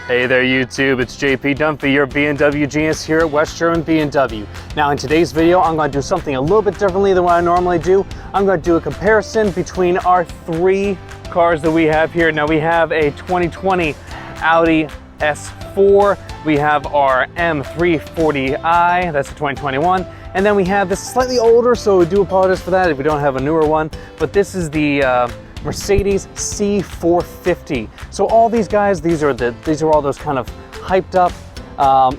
Hey there YouTube, it's JP Dunphy, your BMW genius here at West Sherman BMW. Now in today's video, I'm going to do something a little bit differently than what I normally do. I'm going to do a comparison between our three cars that we have here. Now we have a 2020 Audi S4, we have our M340i, that's a 2021, and then we have this slightly older, so we do apologize for that if we don't have a newer one, but this is the Mercedes C450. So all these guys, these are all those kind of hyped up,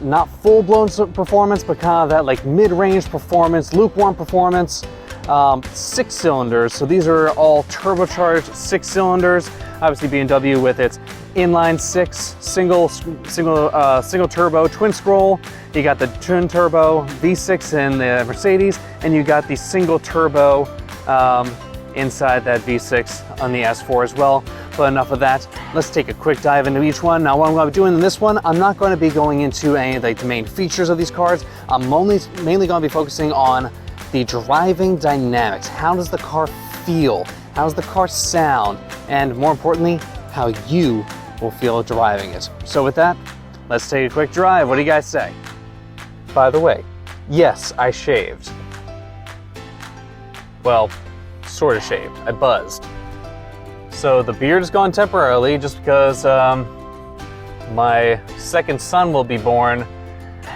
not full-blown performance, but kind of that like mid-range performance, lukewarm performance, 6 cylinders. So these are all turbocharged 6 cylinders. Obviously BMW with its inline 6 single turbo twin scroll. You got the twin turbo V6 in the Mercedes, and you got the single turbo inside that V6 on the S4 as well. But enough of that, let's take a quick dive into each one. Now what I'm going to be doing in this one, I'm not going to be going into any of the main features of these cars. I'm mainly going to be focusing on the driving dynamics. How does the car feel? How does the car sound? And more importantly, how you will feel driving it. So with that, let's take a quick drive. What do you guys say? By the way, yes, I shaved. Well, sort of shaved. I buzzed. So the beard is gone temporarily just because my second son will be born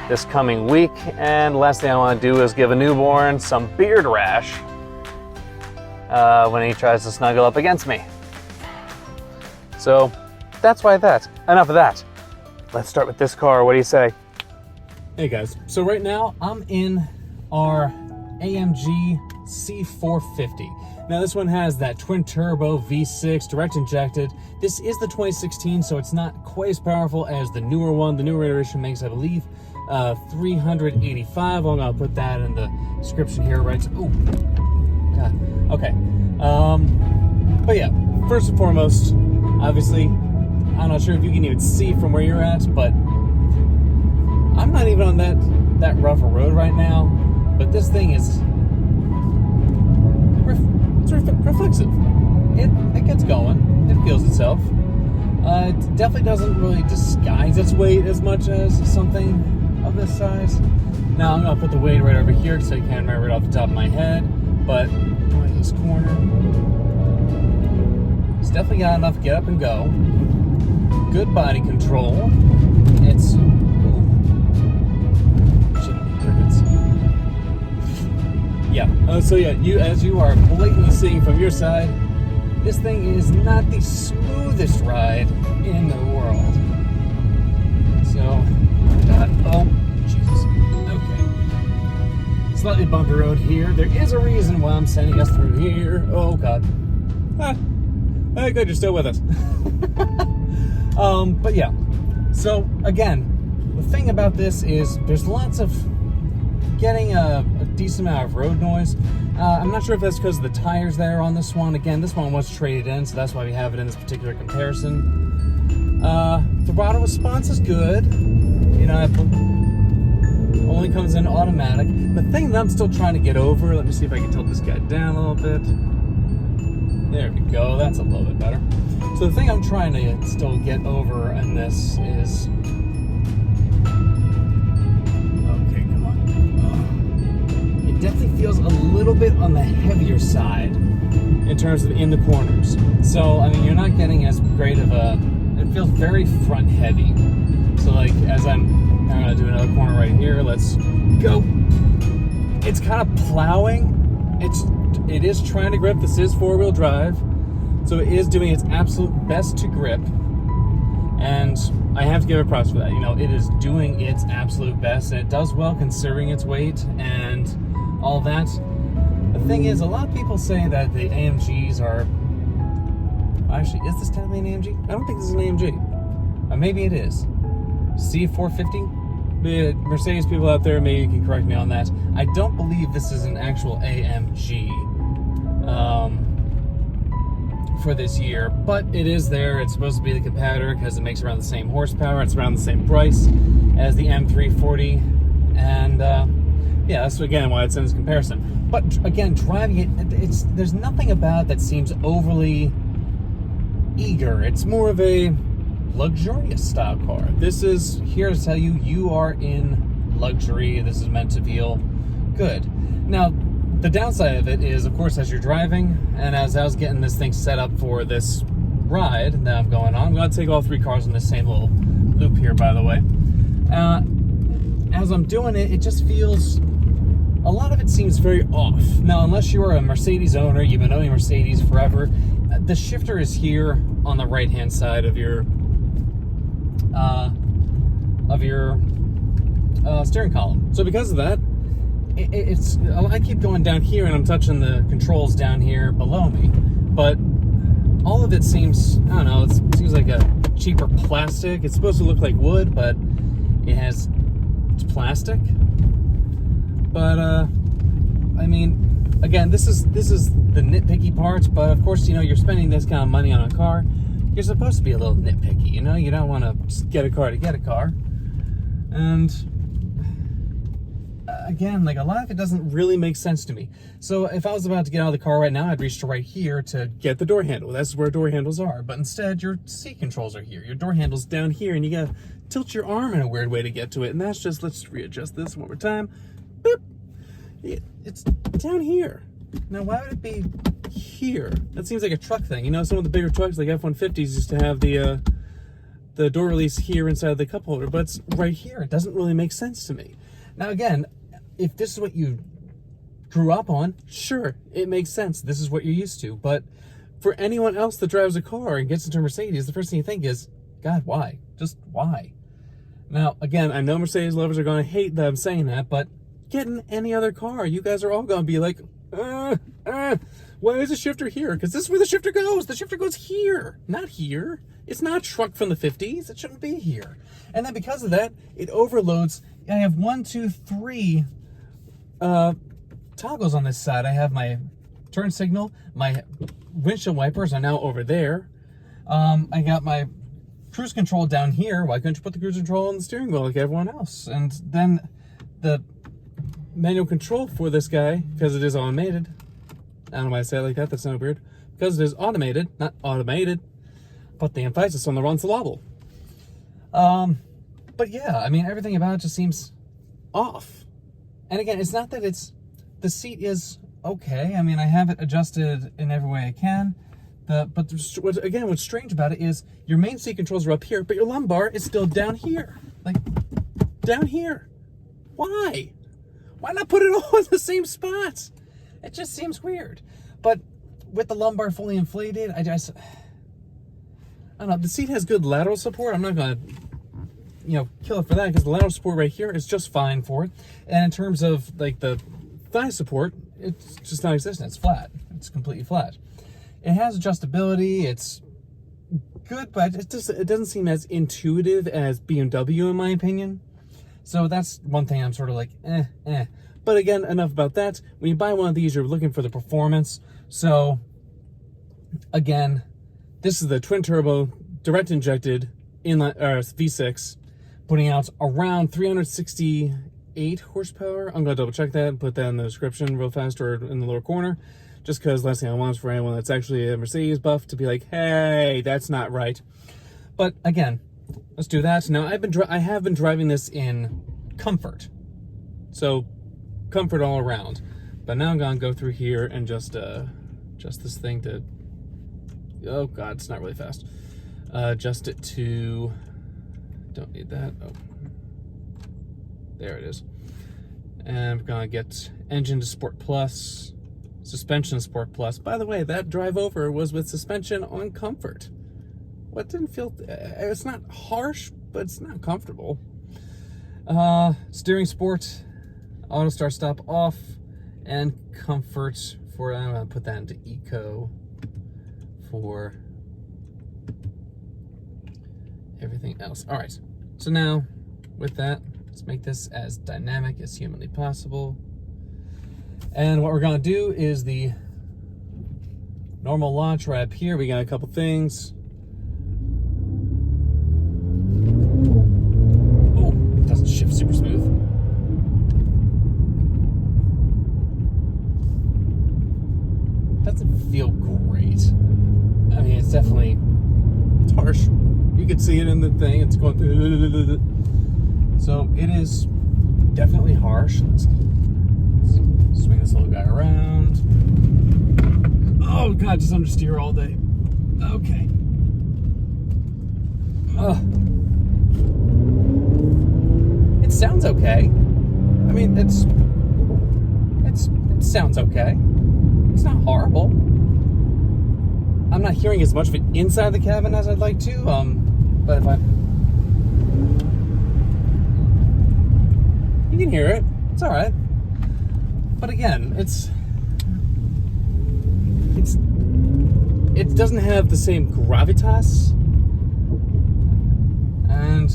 this coming week, and the last thing I want to do is give a newborn some beard rash when he tries to snuggle up against me. So that's why that. Enough of that. Let's start with this car. What do you say? Hey guys, so right now I'm in our AMG C450. Now this one has that twin turbo V6 direct injected. This is the 2016, so it's not quite as powerful as the newer one. The newer iteration makes, I believe, 385. I'm gonna put that in the description here, right? Oh, God. Okay. But yeah, first and foremost, obviously, I'm not sure if you can even see from where you're at, but I'm not even on that rough a road right now. But this thing is reflexive. It gets going. It feels itself. It definitely doesn't really disguise its weight as much as something of this size. Now I'm gonna put the weight right over here so you can't remember it off the top of my head. But in this corner, it's definitely got enough get up and go. Good body control. It's so yeah, as you are blatantly seeing from your side, this thing is not the smoothest ride in the world. So, oh, Jesus. Okay. Slightly bumpy road here. There is a reason why I'm sending us through here. Oh, God. Hey, good, you're still with us. But yeah. So, again, the thing about this is there's lots of getting a decent amount of road noise. I'm not sure if that's because of the tires there on this one. Again, this one was traded in, so that's why we have it in this particular comparison. Throttle response is good. You know, it only comes in automatic. The thing that I'm still trying to get over, let me see if I can tilt this guy down a little bit. There we go, that's a little bit better. So the thing I'm trying to still get over in this is, definitely feels a little bit on the heavier side in terms of in the corners. So, I mean, you're not getting as great of a, it feels very front heavy. So like, as I'm gonna do another corner right here, let's go. It's kind of plowing. It is trying to grip. This is 4-wheel drive. So it is doing its absolute best to grip. And I have to give it props for that. You know, it is doing its absolute best, and it does well considering its weight and all that. The thing is, a lot of people say that the AMGs are... Actually, is this technically an AMG? I don't think this is an AMG. Maybe it is. C450? The Mercedes people out there, maybe you can correct me on that. I don't believe this is an actual AMG for this year, but it is there. It's supposed to be the competitor because it makes around the same horsepower. It's around the same price as the M340, and yeah, that's again why it's in this comparison. But again, driving it, there's nothing about it that seems overly eager. It's more of a luxurious style car. This is here to tell you, you are in luxury. This is meant to feel good. Now, the downside of it is, of course, as you're driving, and as I was getting this thing set up for this ride that I'm going on, I'm going to take all three cars in the same little loop here, by the way. As I'm doing it, it just feels, a lot of it seems very off. Now, unless you're a Mercedes owner, you've been owning Mercedes forever, the shifter is here on the right-hand side of your steering column. So because of that, I keep going down here and I'm touching the controls down here below me, but all of it seems, I don't know, it seems like a cheaper plastic. It's supposed to look like wood, but it's plastic. But I mean, again, this is the nitpicky parts, but of course, you know, you're spending this kind of money on a car, you're supposed to be a little nitpicky, you know? You don't want to just get a car to get a car. And again, like, a lot of it doesn't really make sense to me. So if I was about to get out of the car right now, I'd reach to right here to get the door handle. That's where door handles are. But instead, your seat controls are here. Your door handle's down here, and you gotta tilt your arm in a weird way to get to it. And that's just, let's readjust this one more time. Boop. It's down here. Now, why would it be here? That seems like a truck thing. You know, some of the bigger trucks, like F-150s, used to have the door release here inside the cup holder, but it's right here. It doesn't really make sense to me. Now, again, if this is what you grew up on, sure, it makes sense. This is what you're used to. But for anyone else that drives a car and gets into a Mercedes, the first thing you think is, God, why? Just why? Now, again, I know Mercedes lovers are going to hate that I'm saying that, but get in any other car. You guys are all going to be like, why is the shifter here? Because this is where the shifter goes. The shifter goes here, not here. It's not a truck from the 50s. It shouldn't be here. And then because of that, it overloads. I have 1, 2, 3 toggles on this side. I have my turn signal. My windshield wipers are now over there. I got my cruise control down here. Why couldn't you put the cruise control on the steering wheel like everyone else? And then the manual control for this guy, because it is automated. I don't know why I say it like that. That sounded weird. Because it is automated, not automated. Put the emphasis on the wrong syllable. But yeah, I mean, everything about it just seems off. And again, it's not that the seat is okay. I mean, I have it adjusted in every way I can. But what's strange about it is your main seat controls are up here, but your lumbar is still down here. Like, down here. Why? Why not put it all in the same spots? It just seems weird. But with the lumbar fully inflated, I don't know, the seat has good lateral support. I'm not gonna, kill it for that, because the lateral support right here is just fine for it. And in terms of like the thigh support, it's just non-existent. It's flat. It's completely flat. It has adjustability. It's good, but it doesn't seem as intuitive as BMW, in my opinion. So that's one thing I'm sort of like, But again, enough about that. When you buy one of these, you're looking for the performance. So again, this is the twin turbo, direct injected inline V6, putting out around 368 horsepower. I'm gonna double check that and put that in the description real fast, or in the lower corner, just because last thing I want is for anyone that's actually a Mercedes buff to be like, hey, that's not right. But again, let's do that. Now, I have been driving this in comfort, so comfort all around. But now I'm gonna go through here and just this thing to, oh god, it's not really fast. Adjust it to, don't need that. Oh, there it is. And I'm gonna get engine to Sport Plus, suspension to Sport Plus. By the way, that drive over was with suspension on comfort. What didn't feel, it's not harsh, but it's not comfortable. Steering sport, auto start stop off, and comfort for, I'm gonna put that into eco for everything else. All right, so now with that, let's make this as dynamic as humanly possible. And what we're gonna do is the normal launch right up here. We got a couple things. Doesn't shift super smooth. Doesn't feel great. I mean, it's definitely, it's harsh. You You can see it in the thing. It's going through. So it is definitely harsh. Let's swing this little guy around. Oh God, just understeer all day. Okay. It sounds okay. I mean, it sounds okay. It's not horrible. I'm not hearing as much of it inside the cabin as I'd like to. But if you can hear it. It's all right. But again, it doesn't have the same gravitas. And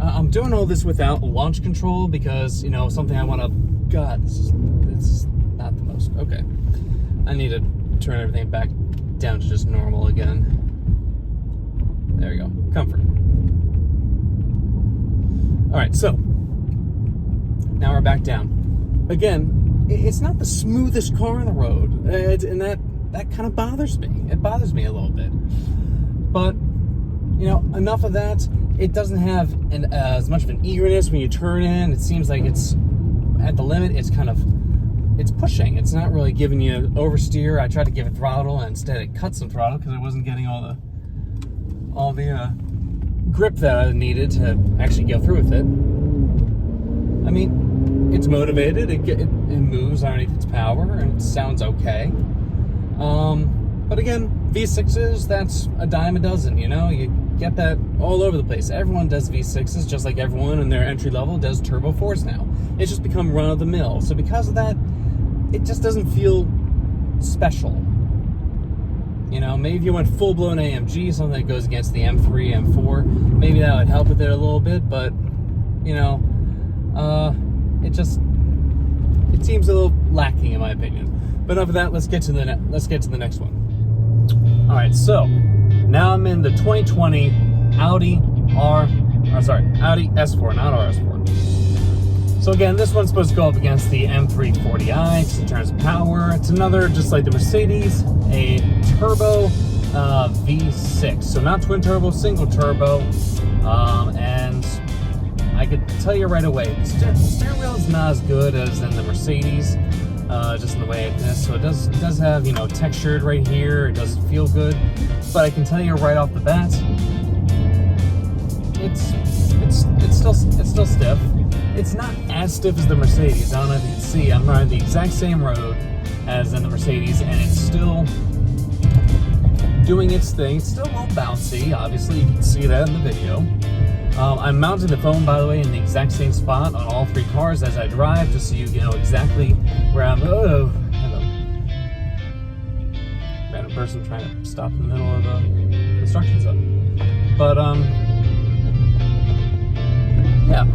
I'm doing all this without launch control because, you know, something I want to. God, this is not the most. Okay, I need to turn everything back down to just normal again. There we go. Comfort. All right, so now we're back down. Again, it's not the smoothest car on the road, and that kind of bothers me. It bothers me a little bit. But, you know, enough of that. It doesn't have as much of an eagerness when you turn in. It seems like it's at the limit. It's pushing. It's not really giving you oversteer. I tried to give it throttle, and instead it cut some throttle because I wasn't getting all the grip that I needed to actually go through with it. I mean, it's motivated. It moves underneath its power, and it sounds okay. But again, V6s, that's a dime a dozen, you know? You get that all over the place. Everyone does V6s, just like everyone in their entry level does Turbo 4s now. It's just become run-of-the-mill. So because of that, it just doesn't feel special. You know, maybe if you went full-blown AMG, something that goes against the M3, M4, maybe that would help with it a little bit, but, you know, it seems a little lacking in my opinion. But enough of that, let's get to the next one. All right, so now I'm in the 2020 Audi S4, not RS4. So again, this one's supposed to go up against the M340i just in terms of power. It's another, just like the Mercedes, a turbo V6. So not twin turbo, single turbo. And I could tell you right away, the steering wheel is not as good as in the Mercedes, just in the way it is. So it does have, you know, textured right here. It does feel good, but I can tell you right off the bat, it's still stiff. It's not as stiff as the Mercedes. I don't know if you can see. I'm riding the exact same road as in the Mercedes, and it's still doing its thing. It's still a little bouncy. Obviously, you can see that in the video. I'm mounting the phone, by the way, in the exact same spot on all three cars as I drive, just so you know exactly where I'm. Oh, hello. Random person trying to stop in the middle of a construction zone. But yeah,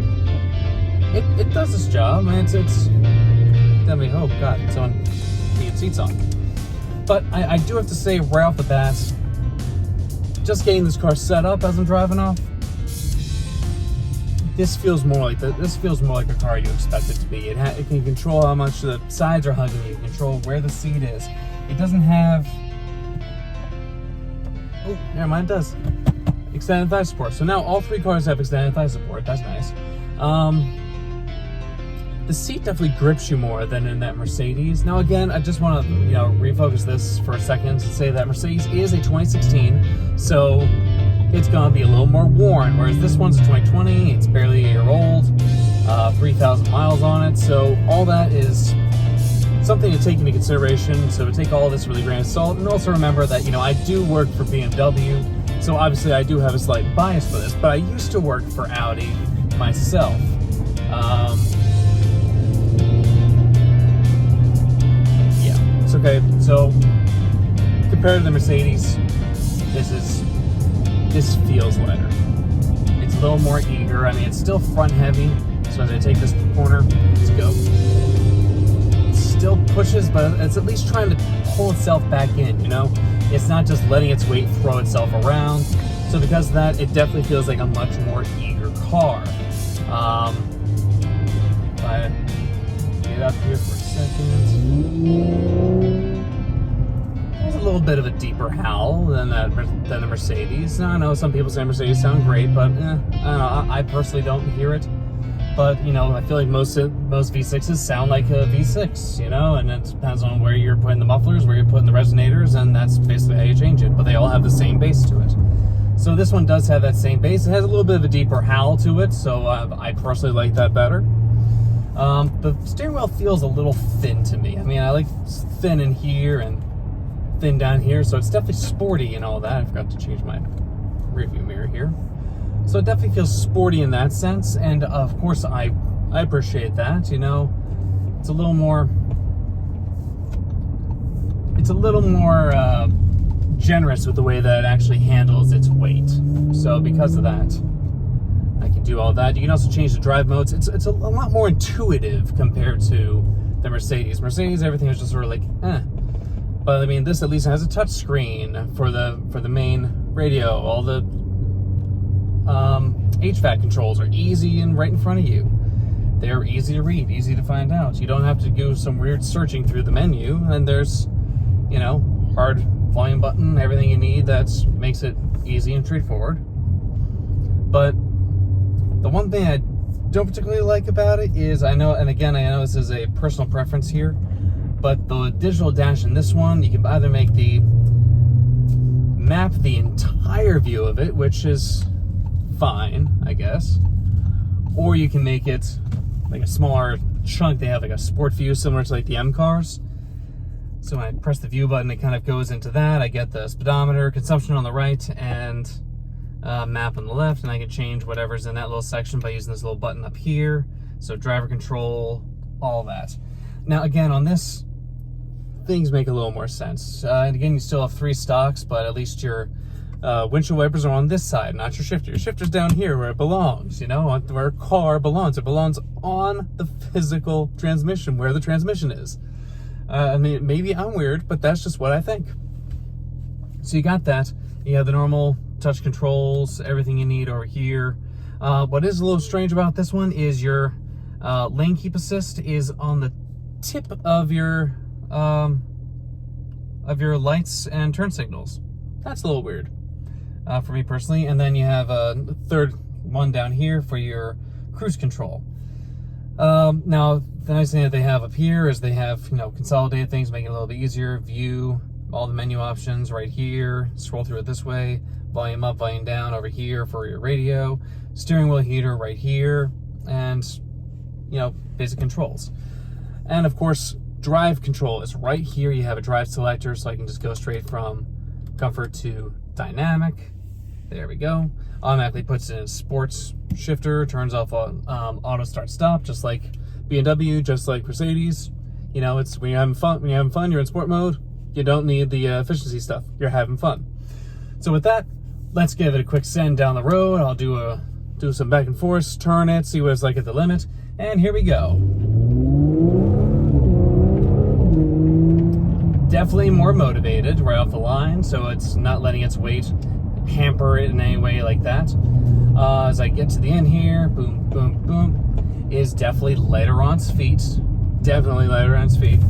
it does its job. I mean, it's definitely. Oh God, someone putting seats on. But I do have to say right off the bat, just getting this car set up as I'm driving off. This feels more like a car you expect it to be. It can control how much the sides are hugging you, control where the seat is. It doesn't have. Oh, never mind, it does. Extended thigh support. So now all three cars have extended thigh support. That's nice. The seat definitely grips you more than in that Mercedes. Now again, I just want to refocus this for a second and say that Mercedes is a 2016, so it's gonna be a little more worn, whereas this one's a 2020. It's barely a year old, 3,000 miles on it. So all that is something to take into consideration. So take all this with a grain of salt, and also remember that I do work for BMW, so obviously I do have a slight bias for this. But I used to work for Audi myself. It's okay. So compared to the Mercedes, this feels lighter. It's a little more eager. I mean, it's still front heavy. So as I take this corner, let's go. It still pushes, but it's at least trying to pull itself back in. It's not just letting its weight throw itself around. So because of that, it definitely feels like a much more eager car. If I get up here for a second. There's a little bit of a deeper howl than the Mercedes. Now, I know some people say Mercedes sound great, but I don't know. I personally don't hear it. But, you know, I feel like most V6s sound like a V6, you know, and it depends on where you're putting the mufflers, where you're putting the resonators, and that's basically how you change it. But they all have the same bass to it. So this one does have that same bass. It has a little bit of a deeper howl to it, so I personally like that better. The steering wheel feels a little thin to me. I mean, I like thin in here and thin down here, so it's definitely sporty and all that. I forgot to change my rearview mirror here. So it definitely feels sporty in that sense, and of course I appreciate that. You know, it's a little more generous with the way that it actually handles its weight. So because of that, I can do all that. You can also change the drive modes. It's a lot more intuitive compared to the Mercedes. Mercedes, everything was just sort of like, eh. But I mean, this at least has a touch screen for the main radio. All the HVAC controls are easy and right in front of you. They're easy to read, easy to find out. You don't have to do some weird searching through the menu. And there's, you know, hard volume button, everything you need. That makes it easy and straightforward. But the one thing I don't particularly like about it is, I know this is a personal preference here, but the digital dash in this one, you can either make the map the entire view of it, which is fine, I guess, or you can make it like a smaller chunk. They have like a sport view similar to like the M cars. So when I press the view button, it kind of goes into that. I get the speedometer, consumption on the right, and map on the left, and I can change whatever's in that little section by using this little button up here. So driver control, all that. Now again, on this, things make a little more sense. And again, you still have 3 stocks, but at least your windshield wipers are on this side, not your shifter. Your shifter's down here where it belongs, you know, where a car belongs. It belongs on the physical transmission, where the transmission is. I mean, maybe I'm weird, but that's just what I think. So you got that. You have the normal touch controls, everything you need over here. What is a little strange about this one is your lane keep assist is on the tip of your lights and turn signals. That's a little weird for me personally. And then you have a third one down here for your cruise control. Now, the nice thing that they have up here is they have, you know, consolidated things, make it a little bit easier. View, all the menu options right here. Scroll through it this way. Volume up, volume down over here for your radio. Steering wheel heater right here. And, you know, basic controls. And of course, drive control is right here. You have a drive selector, so I can just go straight from comfort to dynamic. There we go. Automatically puts in sports shifter, turns off auto start stop, just like BMW, just like Mercedes. You know, it's when you're having fun, you're in sport mode. You don't need the efficiency stuff. You're having fun. So with that, let's give it a quick send down the road. I'll do some back and forth, turn it, see what it's like at the limit, and here we go. Definitely more motivated right off the line, so it's not letting its weight hamper it in any way like that. As I get to the end here, boom, boom, boom, is definitely lighter on its feet. Definitely lighter on its feet.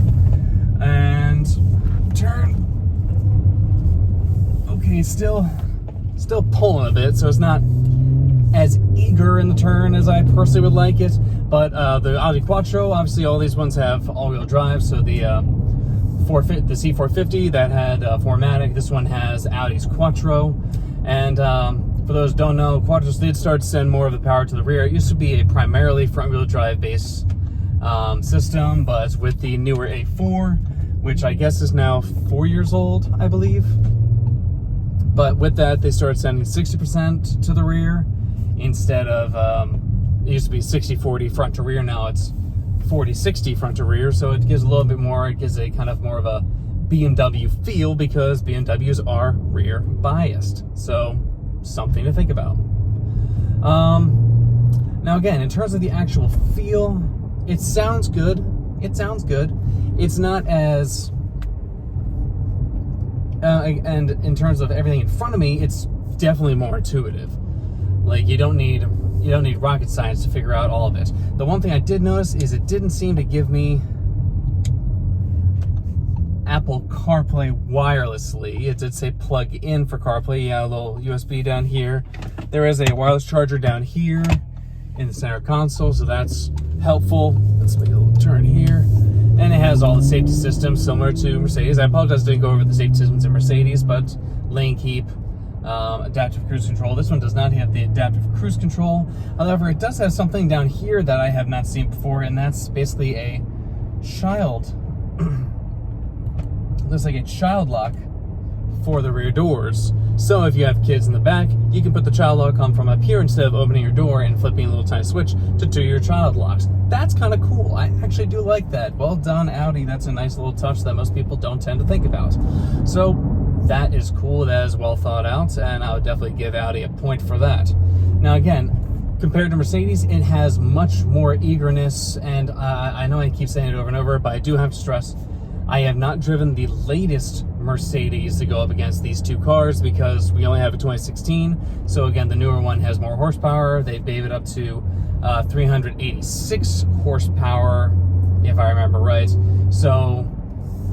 And turn. Okay, still pulling a bit, so it's not as eager in the turn as I personally would like it. But the Audi Quattro, obviously all these ones have all-wheel drive, so the C450 that had 4MATIC. This one has Audi's Quattro. And for those who don't know, Quattros did start to send more of the power to the rear. It used to be a primarily front-wheel drive based system, but with the newer A4, which I guess is now 4 years old, I believe. But with that, they started sending 60% to the rear instead of, it used to be 60-40 front to rear. Now it's 40-60 front to rear, so it gives a little bit more, it gives a kind of more of a BMW feel, because BMWs are rear biased. So something to think about. Now again, in terms of the actual feel, it sounds good. It sounds good. It's not as and in terms of everything in front of me, it's definitely more intuitive. Like you don't need rocket science to figure out all of it. The one thing I did notice is it didn't seem to give me Apple CarPlay wirelessly. It did say plug in for CarPlay. Yeah, a little USB down here. There is a wireless charger down here in the center console, so that's helpful. Let's make a little turn here. And it has all the safety systems similar to Mercedes. I apologize, I didn't go over the safety systems in Mercedes, but lane keep, adaptive cruise control. This one does not have the adaptive cruise control. However, it does have something down here that I have not seen before, and that's basically a child, looks like a child lock for the rear doors. So if you have kids in the back, you can put the child lock on from up here instead of opening your door and flipping a little tiny switch to do your child locks. That's kind of cool. I actually do like that. Well done, Audi. That's a nice little touch that most people don't tend to think about. So that is cool. That is well thought out, and I would definitely give Audi a point for that. Now again, compared to Mercedes, it has much more eagerness, and I know I keep saying it over and over, but I do have to stress, I have not driven the latest Mercedes to go up against these two cars because we only have a 2016. So again, the newer one has more horsepower. They gave it up to 386 horsepower, if I remember right. So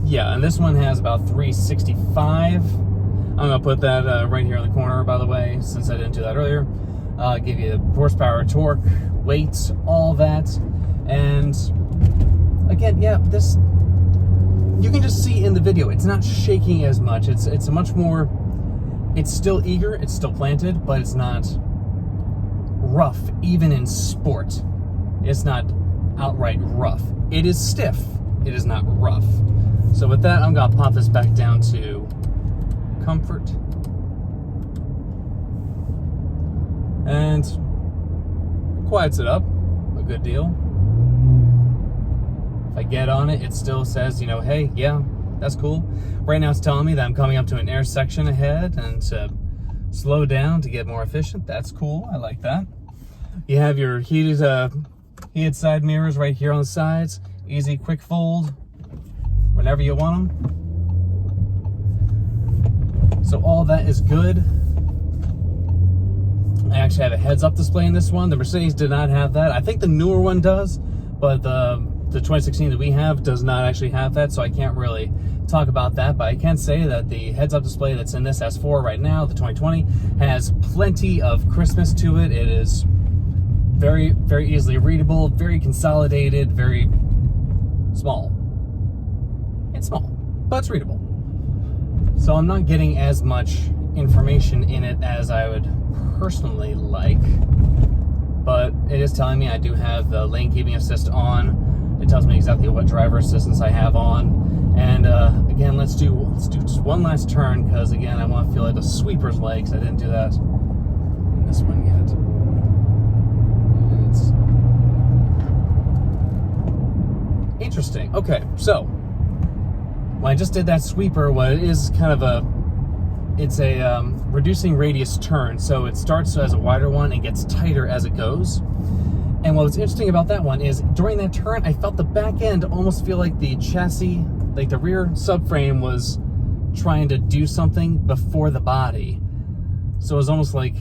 yeah, and this one has about 365. I'm gonna put that right here in the corner, by the way, since I didn't do that earlier. Give you horsepower, torque, weight, all that. And again, yeah, this, you can just see in the video, it's not shaking as much. It's a much more, it's still eager, it's still planted, but it's not rough, even in sport. It's not outright rough. It is stiff, it is not rough. So with that, I'm gonna pop this back down to comfort. And quiets it up a good deal. If I get on it, it still says, you know, hey, yeah, that's cool. Right now it's telling me that I'm coming up to an intersection ahead and to slow down to get more efficient. That's cool, I like that. You have your heated side mirrors right here on the sides. Easy, quick fold, whenever you want them. So all that is good. I actually have a heads-up display in this one. The Mercedes did not have that. I think the newer one does, but the 2016 that we have does not actually have that, so I can't really talk about that. But I can say that the heads-up display that's in this S4 right now, the 2020, has plenty of crispness to it. It is very, very easily readable, very consolidated, very small. It's small, but it's readable. So I'm not getting as much information in it as I would personally like, but it is telling me I do have the lane keeping assist on. It tells me exactly what driver assistance I have on. And again, let's do just one last turn, because again, I want to feel like the sweeper's legs. I didn't do that in this one yet. It's interesting. Okay, so when I just did that sweeper, what it is kind of it's a reducing radius turn. So it starts as a wider one and gets tighter as it goes. And what's interesting about that one is during that turn, I felt the back end almost feel like the chassis, like the rear subframe was trying to do something before the body. So it was almost like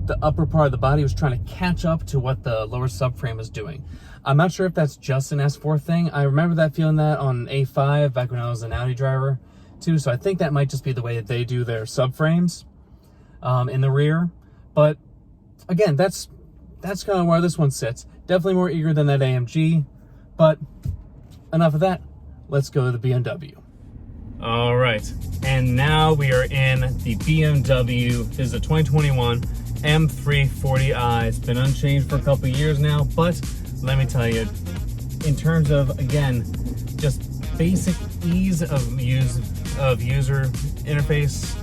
the upper part of the body was trying to catch up to what the lower subframe was doing. I'm not sure if that's just an S4 thing. I remember that feeling that on A5 back when I was an Audi driver too. So I think that might just be the way that they do their subframes in the rear. But again, that's kind of where this one sits. Definitely more eager than that AMG, but enough of that. Let's go to the BMW. All right, and now we are in the BMW. This is a 2021 M340i. It's been unchanged for a couple of years now, but let me tell you, in terms of, again, just basic ease of user interface,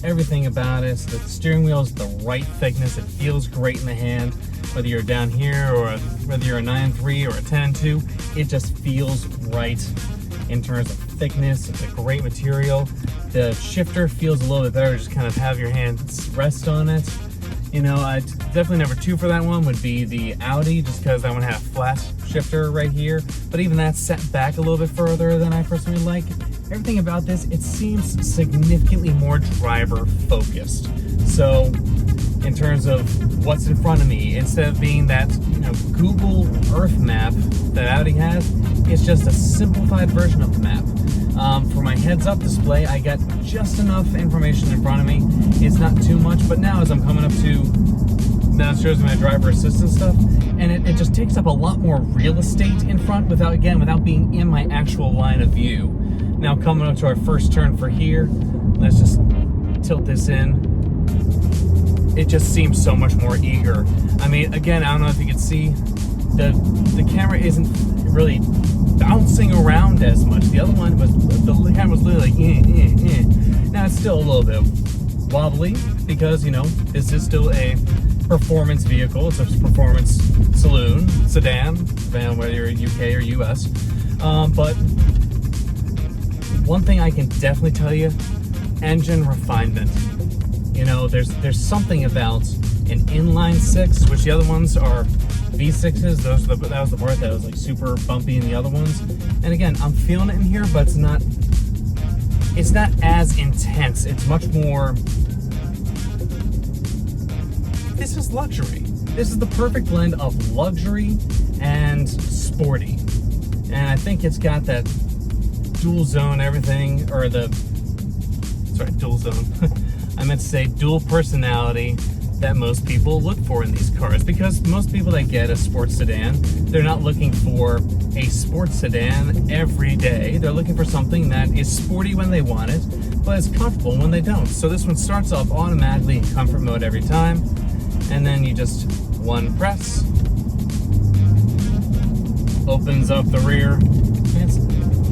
everything about it. The steering wheel is the right thickness. It feels great in the hand. Whether you're down here or whether you're a 9.3 or a 10.2, it just feels right in terms of thickness. It's a great material. The shifter feels a little bit better. Just kind of have your hands rest on it. You know, definitely number 2 for that one would be the Audi, just because that one had a flat shifter right here. But even that's set back a little bit further than I personally like. Everything about this, it seems significantly more driver focused. So in terms of what's in front of me, instead of being that, you know, Google Earth map that Audi has, it's just a simplified version of the map. For my heads-up display, I got just enough information in front of me. It's not too much, but now as I'm coming up to, now it shows me my driver assistance stuff, and it just takes up a lot more real estate in front without being in my actual line of view. Now coming up to our first turn for here, let's just tilt this in. It just seems so much more eager. I mean, again, I don't know if you can see, the camera isn't really bouncing around as much. The other one was, the camera was literally like, Now it's still a little bit wobbly because, you know, this is still a performance vehicle. It's a performance sedan, whether you're UK or US. But one thing I can definitely tell you, engine refinement. You know, there's something about an inline six, which the other ones are V6s. That was the part that was like super bumpy in the other ones. And again, I'm feeling it in here, but it's not as intense. It's much more, this is luxury. This is the perfect blend of luxury and sporty. And I think it's got that dual zone everything, or dual zone. I meant to say dual personality that most people look for in these cars, because most people that get a sports sedan, they're not looking for a sports sedan every day. They're looking for something that is sporty when they want it, but is comfortable when they don't. So this one starts off automatically in comfort mode every time, and then you just one press, opens up the rear, and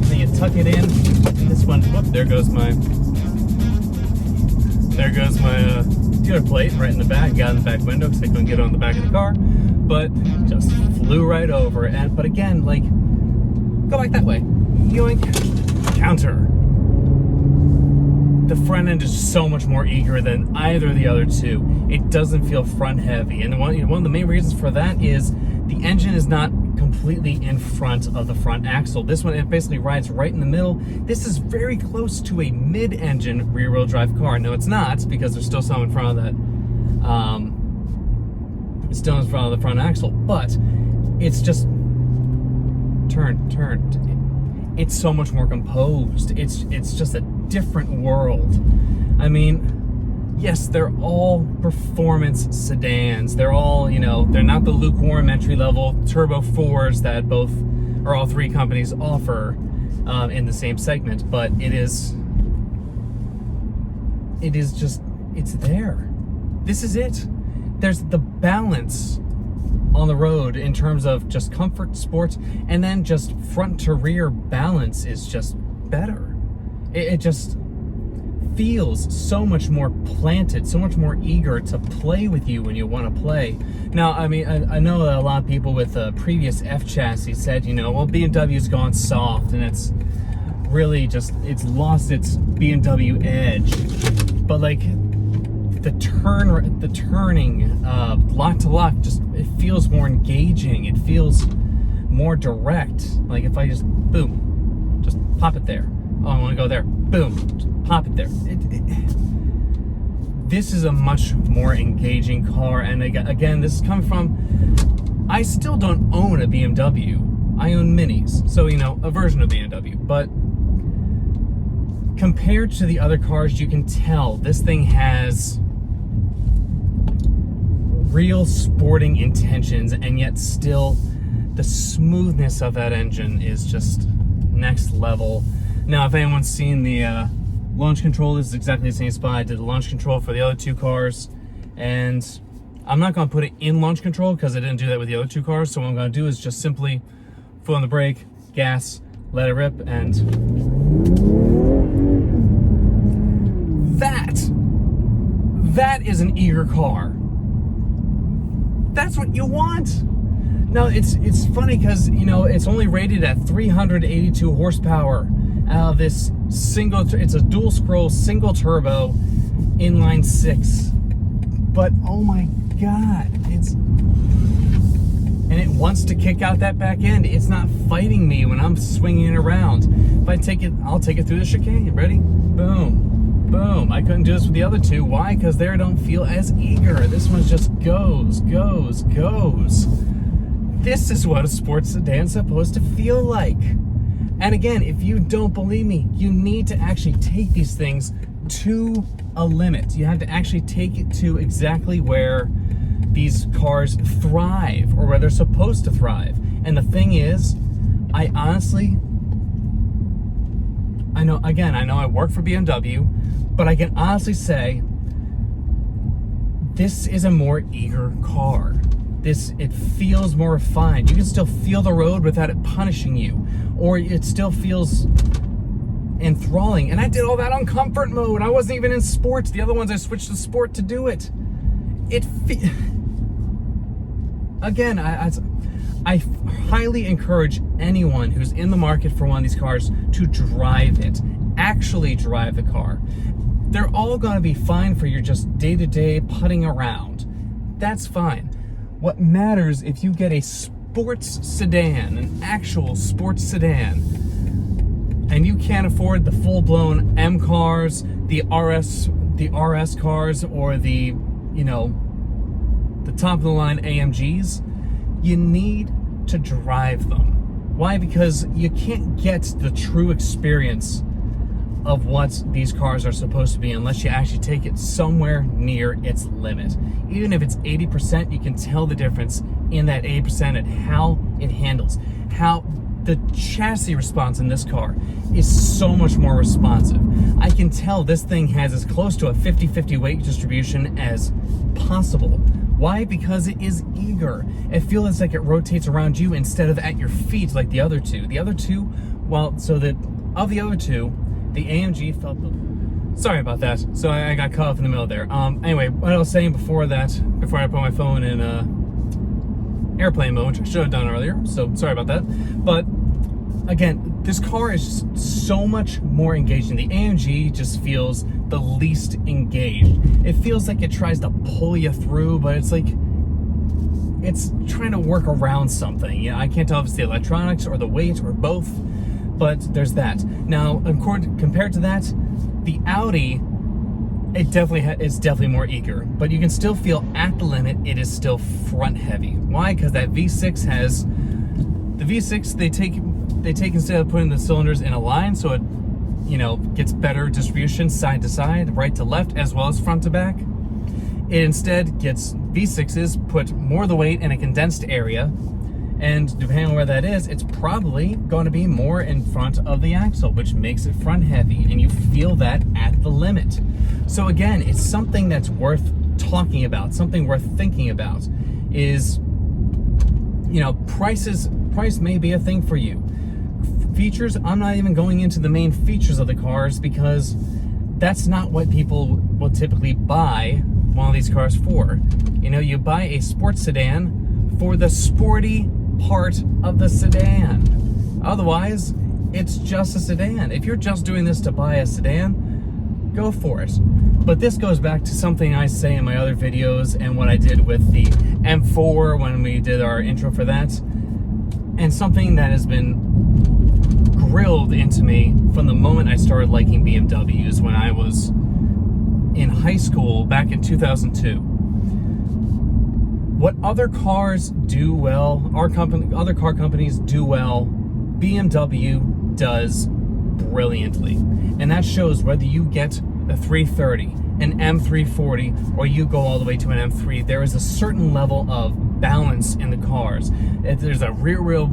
then you tuck it in. And this one, whoop, there goes my dealer plate right in the back. Got in the back window because I couldn't get on the back of the car, but just flew right over. But again, like, go back that way, yoink, counter. The front end is so much more eager than either of the other two. It doesn't feel front heavy, and one of the main reasons for that is the engine is not completely in front of the front axle. This one, it basically rides right in the middle. This is very close to a mid-engine rear-wheel drive car. No, it's not, because there's still some in front of that. It's still in front of the front axle, but it's just turned. It's so much more composed. It's just a different world. I mean, yes, they're all performance sedans. They're all, you know, they're not the lukewarm entry-level turbo 4s that all three companies offer in the same segment, but it is just, it's there. This is it. There's the balance on the road in terms of just comfort, sport, and then just front to rear balance is just better. It just feels so much more planted, so much more eager to play with you when you want to play. Now, I mean, I know that a lot of people with previous F chassis said, you know, well, BMW's gone soft and it's really just, it's lost its BMW edge. But like the turning, lock to lock, just, it feels more engaging. It feels more direct. Like if I just, boom, just pop it there. Oh, I want to go there. Boom, just pop it there. This is a much more engaging car, and again, this is coming from, I still don't own a BMW. I own Minis, so, you know, a version of BMW, but compared to the other cars, you can tell this thing has real sporting intentions, and yet still the smoothness of that engine is just next level. Now, if anyone's seen the launch control, this is exactly the same spot I did the launch control for the other two cars, and I'm not going to put it in launch control because I didn't do that with the other two cars. So what I'm going to do is just simply foot on the brake, gas, let it rip, and that is an eager car. That's what you want. Now, it's funny because, you know, it's only rated at 382 horsepower out of this it's a dual scroll single turbo inline six. But oh my God, and it wants to kick out that back end. It's not fighting me when I'm swinging it around. If I take it, I'll take it through the chicane. Ready? Boom, boom. I couldn't do this with the other two. Why? Because they don't feel as eager. This one just goes. This is what a sports sedan's supposed to feel like. And again, if you don't believe me, you need to actually take these things to a limit. You have to actually take it to exactly where these cars thrive, or where they're supposed to thrive. And the thing is, I know I work for BMW, but I can honestly say this is a more eager car. It feels more refined. You can still feel the road without it punishing you, or it still feels enthralling. And I did all that on comfort mode. I wasn't even in sports. The other ones I switched to sport to do it. Again, I highly encourage anyone who's in the market for one of these cars to drive it. Actually drive the car. They're all going to be fine for your just day-to-day putting around. That's fine. What matters if you get a sports sedan, an actual sports sedan, and you can't afford the full-blown M cars, the RS cars, or the top-of-the-line AMGs, you need to drive them. Why? Because you can't get the true experience of what these cars are supposed to be unless you actually take it somewhere near its limit. Even if it's 80%, you can tell the difference in that 80% and how it handles. How the chassis response in this car is so much more responsive. I can tell this thing has as close to a 50-50 weight distribution as possible. Why? Because it is eager. It feels like it rotates around you instead of at your feet like the other two. The other two, of the other two, the AMG felt sorry about that. So I got caught up in the middle there. Anyway, what I was saying before I put my phone in airplane mode, which I should have done earlier. So sorry about that. But again, this car is just so much more engaging. The AMG just feels the least engaged. It feels like it tries to pull you through, but it's like it's trying to work around something. I can't tell if it's the electronics or the weight or both. But there's that. Now, compared to that, the Audi, is definitely more eager. But you can still feel at the limit, it is still front heavy. Why? Because that V6 has, the V6, they take instead of putting the cylinders in a line, so it gets better distribution side to side, right to left, as well as front to back. It instead gets V6s, put more of the weight in a condensed area. And depending on where that is, it's probably going to be more in front of the axle, which makes it front heavy, and you feel that at the limit. So again, it's something that's worth talking about, something worth thinking about. Is, price may be a thing for you. Features, I'm not even going into the main features of the cars because that's not what people will typically buy one of these cars for. You buy a sports sedan for the sporty part of the sedan. Otherwise, it's just a sedan. If you're just doing this to buy a sedan, go for it. But this goes back to something I say in my other videos and what I did with the M4 when we did our intro for that, and something that has been grilled into me from the moment I started liking BMWs when I was in high school back in 2002. What other cars do well, other car companies do well, BMW does brilliantly. And that shows whether you get a 330, an M340, or you go all the way to an M3, there is a certain level of balance in the cars. There's a rear-wheel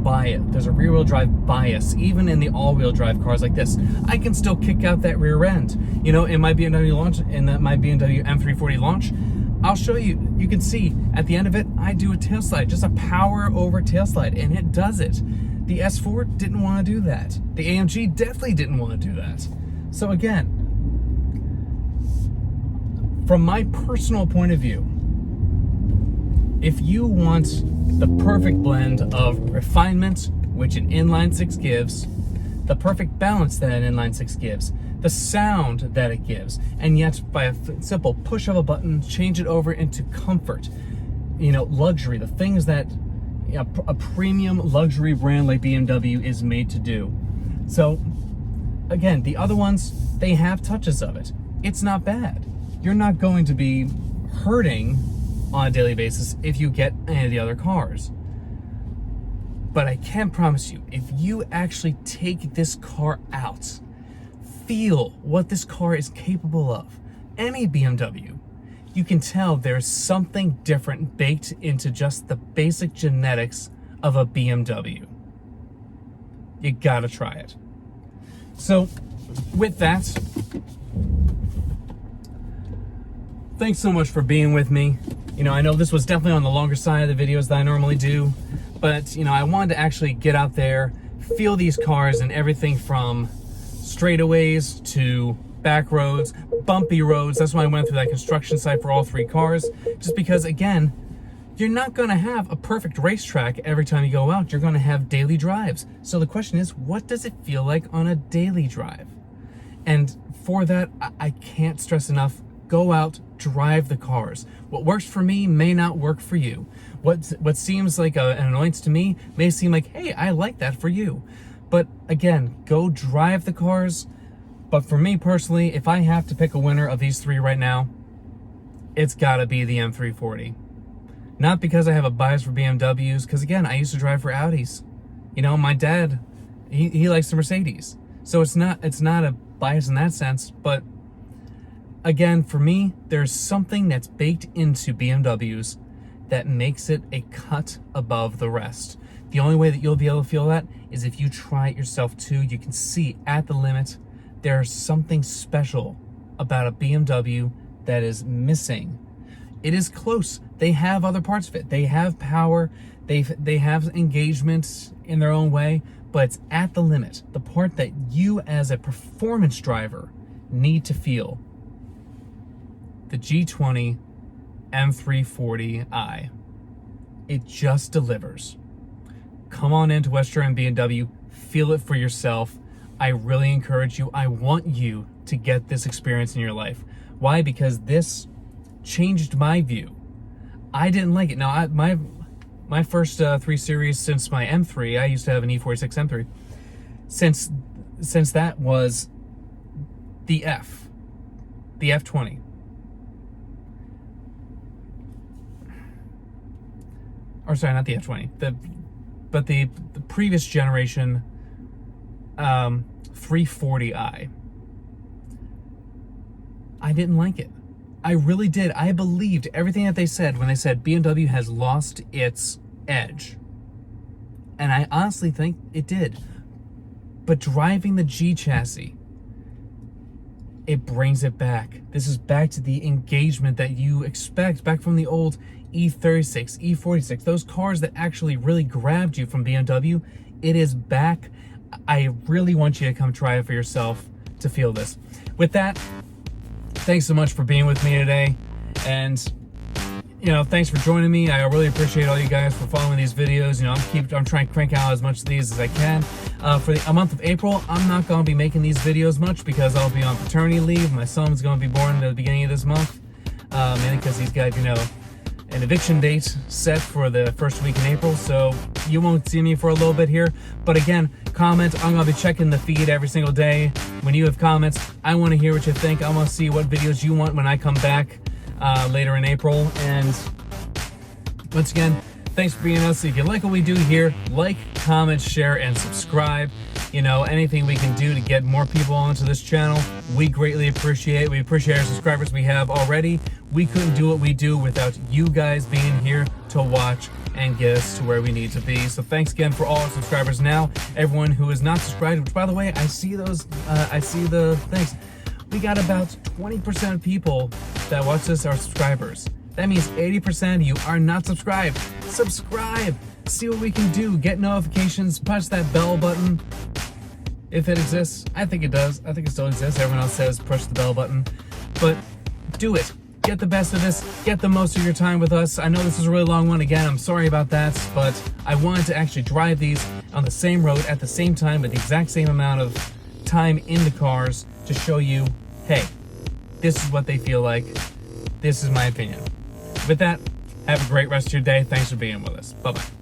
drive bias, even in the all-wheel drive cars like this. I can still kick out that rear end. In my BMW launch, my BMW M340 launch, I'll show you, you can see at the end of it, I do a tail slide, just a power over tail slide, and it does it. The S4 didn't want to do that. The AMG definitely didn't want to do that. So again, from my personal point of view, if you want the perfect blend of refinement, which an inline-six gives, the perfect balance that an inline-six gives, the sound that it gives, and yet by a simple push of a button, change it over into comfort, luxury, the things that a premium luxury brand like BMW is made to do. So again, the other ones, they have touches of it. It's not bad. You're not going to be hurting on a daily basis if you get any of the other cars. But I can promise you, if you actually take this car out, feel what this car is capable of, any BMW, you can tell there's something different baked into just the basic genetics of a BMW. You gotta try it. So, with that, thanks so much for being with me. You know, I know this was definitely on the longer side of the videos that I normally do, but, you know, I wanted to actually get out there, feel these cars and everything from straightaways to back roads, bumpy roads. That's why I went through that construction site for all three cars, just because, again, you're not going to have a perfect racetrack every time you go out. You're going to have daily drives. So the question is, what does it feel like on a daily drive? And for that, I can't stress enough, go out, drive the cars. What works for me may not work for you. What seems like an annoyance to me may seem like, hey, I like that for you. But again, go drive the cars. But for me personally, if I have to pick a winner of these three right now, it's gotta be the M340. Not because I have a bias for BMWs, because again, I used to drive for Audis. You know, my dad, he likes the Mercedes. So it's not a bias in that sense, but again, for me, there's something that's baked into BMWs that makes it a cut above the rest. The only way that you'll be able to feel that is if you try it yourself too. You can see at the limit, there's something special about a BMW that is missing. It is close. They have other parts of it. They have power. They have engagement in their own way, but it's at the limit. The part that you as a performance driver need to feel. The G20 M340i. It just delivers. Come on into West German BMW, feel it for yourself. I really encourage you. I want you to get this experience in your life. Why? Because this changed my view. I didn't like it. Now, my first 3 Series since my M3, I used to have an E46 M3. Since that was the F20. Or sorry, not the F20. But the previous generation 340i. I didn't like it. I really did. I believed everything that they said when they said BMW has lost its edge. And I honestly think it did. But driving the G chassis, it brings it back. This is back to the engagement that you expect back from the old E36, E46, those cars that actually really grabbed you from BMW. It is back. I really want you to come try it for yourself to feel this. With that, thanks so much for being with me today. And, you know, thanks for joining me. I really appreciate all you guys for following these videos. You know, I'm trying to crank out as much of these as I can. For the month of April, I'm not going to be making these videos much because I'll be on paternity leave. My son's going to be born at the beginning of this month. Mainly because he's got, you know, an eviction date set for the first week in April, so you won't see me for a little bit here. But again, comment. I'm going to be checking the feed every single day. When you have comments, I want to hear what you think. I want to see what videos you want when I come back later in April. And once again, thanks for being us. If you like what we do here, like, comment, share, and subscribe. You know, anything we can do to get more people onto this channel, we greatly appreciate it. We appreciate our subscribers we have already. We couldn't do what we do without you guys being here to watch and get us to where we need to be. So thanks again for all our subscribers now. Everyone who is not subscribed, which by the way, I see those, I see the things. We got about 20% of people that watch this are subscribers. That means 80% of you are not subscribed. Subscribe. See what we can do. Get notifications. Push that bell button. If it exists. I think it does. I think it still exists. Everyone else says push the bell button. But do it. Get the best of this. Get the most of your time with us. I know this is a really long one. Again, I'm sorry about that. But I wanted to actually drive these on the same road at the same time with the exact same amount of time in the cars to show you, hey, this is what they feel like. This is my opinion. With that, have a great rest of your day. Thanks for being with us. Bye-bye.